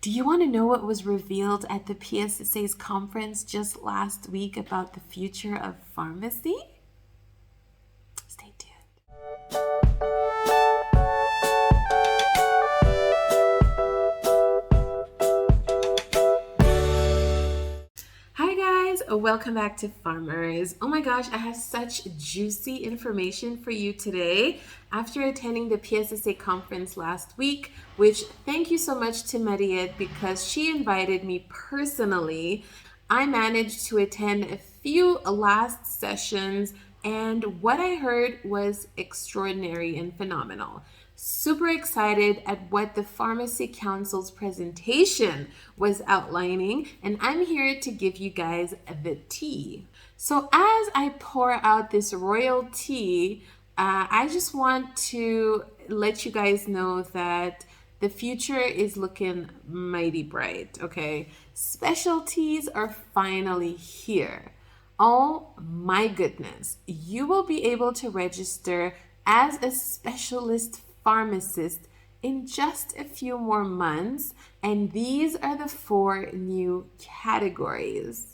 Do you want to know what was revealed at the PSSA's conference just last week about the future of pharmacy? Stay tuned. Hi guys, welcome back to Farmers. Oh my gosh, I have such juicy information for you today. After attending the PSSA conference last week, which thank you so much to Mariette because she invited me personally, I managed to attend a few last sessions and what I heard was extraordinary and phenomenal. Super excited at what the Pharmacy Council's presentation was outlining, and I'm here to give you guys the tea. So as I pour out this royal tea, I just want to let you guys know that the future is looking mighty bright, okay? Specialties are finally here. Oh my goodness, you will be able to register as a specialist pharmacist in just a few more months, and these are the 4 new categories.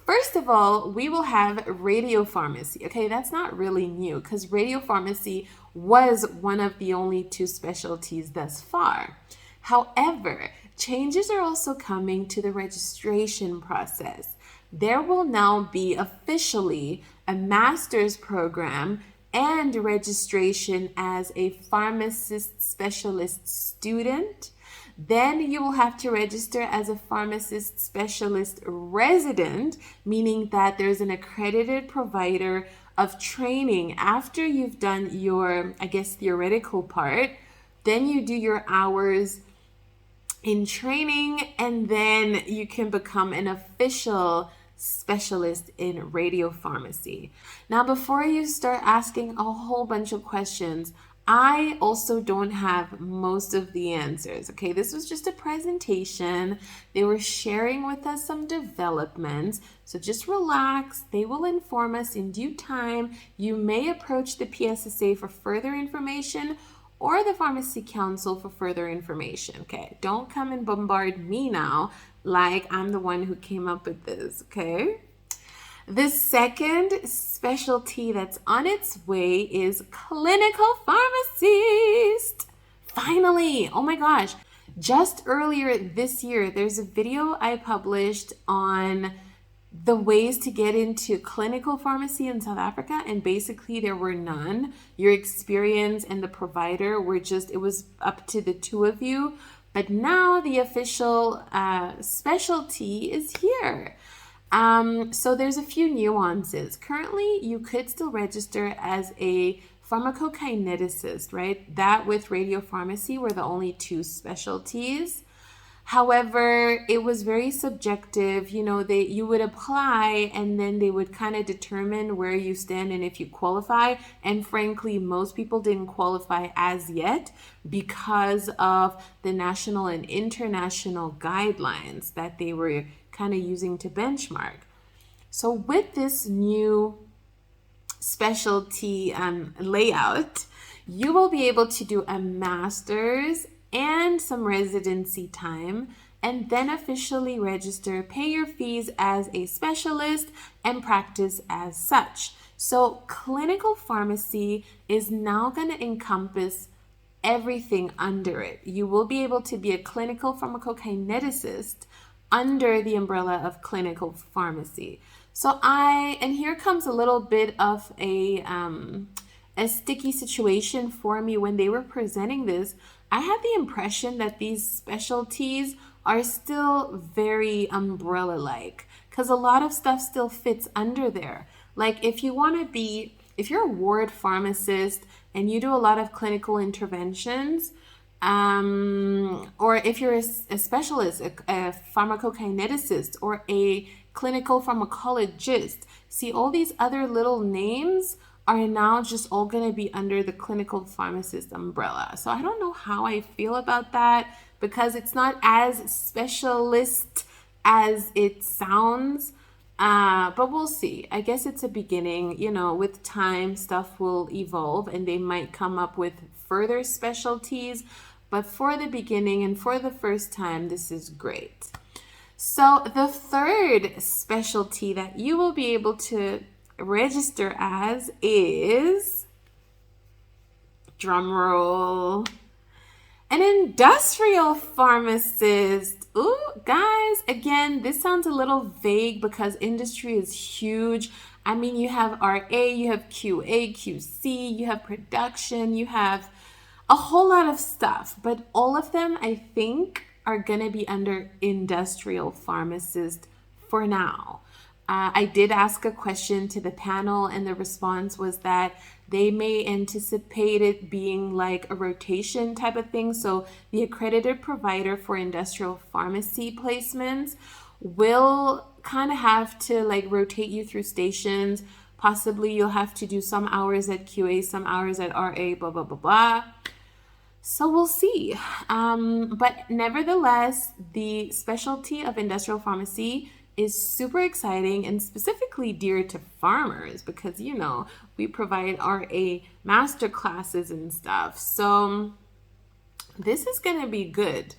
First of all, we will have radiopharmacy. Okay, that's not really new because radiopharmacy was one of the only 2 specialties thus far. However, changes are also coming to the registration process. There will now be officially a master's program and registration as a pharmacist specialist student. Then you will have to register as a pharmacist specialist resident, meaning that there's an accredited provider of training after you've done your, theoretical part. Then you do your hours in training, and then you can become an official specialist in radiopharmacy. Now, before you start asking a whole bunch of questions, I also don't have most of the answers, okay? This was just a presentation. They were sharing with us some developments, so just relax. They will inform us in due time. You may approach the PSSA for further information or the Pharmacy Council for further information, okay? Don't come and bombard me now like I'm the one who came up with this, okay? The second specialty that's on its way is clinical pharmacist. Finally, oh my gosh. Just earlier this year, there's a video I published on the ways to get into clinical pharmacy in South Africa, and basically there were none. Your experience and the provider were it was up to the 2 of you. But now the official specialty is here. So there's a few nuances. Currently, you could still register as a pharmacokineticist, right? That with radiopharmacy were the only 2 specialties. However, it was very subjective. You would apply and then they would kind of determine where you stand and if you qualify. And frankly, most people didn't qualify as yet because of the national and international guidelines that they were kind of using to benchmark. So with this new specialty layout, you will be able to do a master's and some residency time, and then officially register, pay your fees as a specialist, and practice as such. So clinical pharmacy is now going to encompass everything under it. You will be able to be a clinical pharmacokineticist under the umbrella of clinical pharmacy. And here comes a little bit of a sticky situation for me when they were presenting this. I had the impression that these specialties are still very umbrella-like because a lot of stuff still fits under there. Like if you're a ward pharmacist and you do a lot of clinical interventions, or if you're a specialist, a pharmacokineticist, or a clinical pharmacologist, see all these other little names are now just all going to be under the clinical pharmacist umbrella. So I don't know how I feel about that because it's not as specialist as it sounds. But we'll see. I guess it's a beginning. With time, stuff will evolve and they might come up with further specialties. but for the beginning and for the first time, this is great. So the third specialty that you will be able to register as is, drum roll, an industrial pharmacist. Ooh, guys, again, this sounds a little vague because industry is huge. I mean, you have RA, you have QA, QC, you have production, you have a whole lot of stuff, but all of them, I think, are going to be under industrial pharmacist for now. I did ask a question to the panel, and the response was that they may anticipate it being like a rotation type of thing. So the accredited provider for industrial pharmacy placements will kind of have to like rotate you through stations. Possibly you'll have to do some hours at QA, some hours at RA, blah, blah, blah, blah. So we'll see. But nevertheless, the specialty of industrial pharmacy is super exciting and specifically dear to farmers because, you know, we provide RA master classes and stuff. So this is going to be good.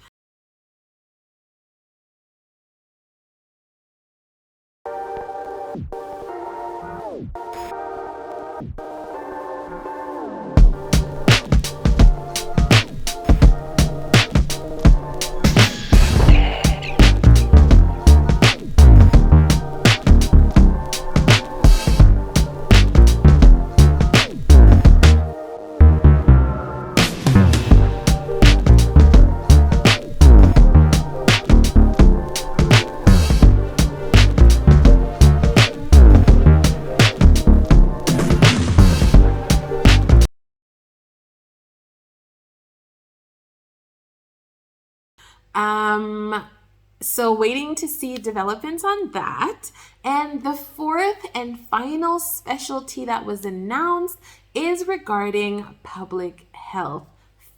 So waiting to see developments on that. And the fourth and final specialty that was announced is regarding public health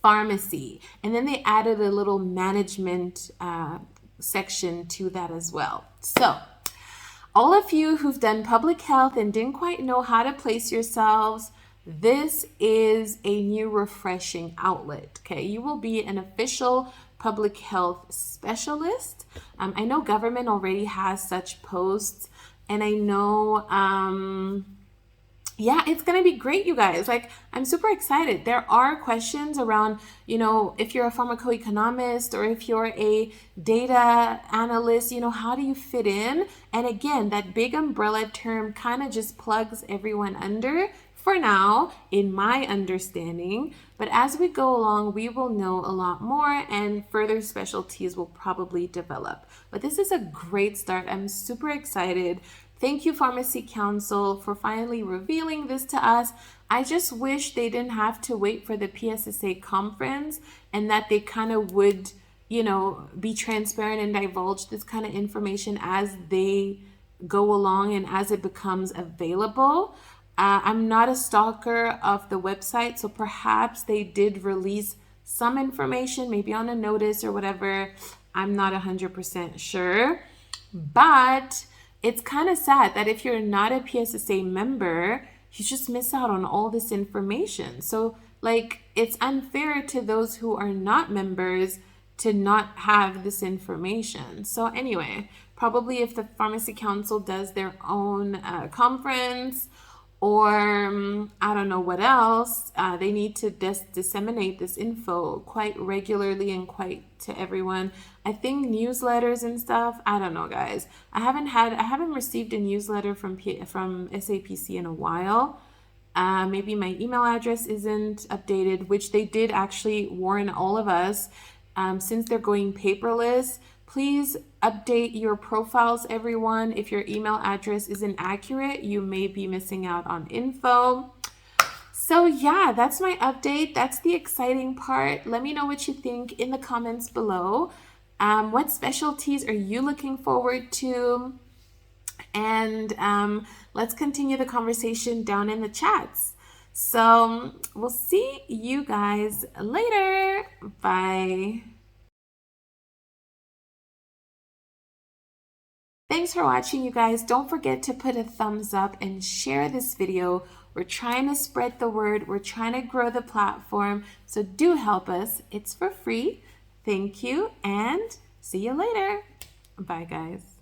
pharmacy. And then they added a little management section to that as well. So all of you who've done public health and didn't quite know how to place yourselves, this is a new refreshing outlet. Okay, you will be an official public health specialist. I know government already has such posts, and I know yeah, it's going to be great, you guys. Like, I'm super excited. There are questions around, you know, if you're a pharmacoeconomist or if you're a data analyst, you know, how do you fit in? And again, that big umbrella term kind of just plugs everyone under for now, in my understanding. But as we go along, we will know a lot more and further specialties will probably develop. But this is a great start. I'm super excited. Thank you, Pharmacy Council, for finally revealing this to us. I just wish they didn't have to wait for the PSSA conference and that they kind of would, you know, be transparent and divulge this kind of information as they go along and as it becomes available. I'm not a stalker of the website, so perhaps they did release some information, maybe on a notice or whatever. I'm not 100% sure, but it's kind of sad that if you're not a PSSA member, you just miss out on all this information. So, like, it's unfair to those who are not members to not have this information. So anyway, probably if the Pharmacy Council does their own conference, or I don't know what else, they need to disseminate this info quite regularly and quite to everyone. I think newsletters and stuff, I don't know, guys. I haven't received a newsletter from SAPC in a while. Maybe my email address isn't updated, which they did actually warn all of us. Since they're going paperless, please update your profiles, everyone. If your email address isn't accurate, you may be missing out on info. So yeah, that's my update. That's the exciting part. Let me know what you think in the comments below. What specialties are you looking forward to? And let's continue the conversation down in the chats. So we'll see you guys later. Bye. Thanks for watching, you guys. Don't forget to put a thumbs up and share this video We're trying to spread the word. We're trying to grow the platform. So do help us. It's for free. Thank you and see you later. Bye, guys.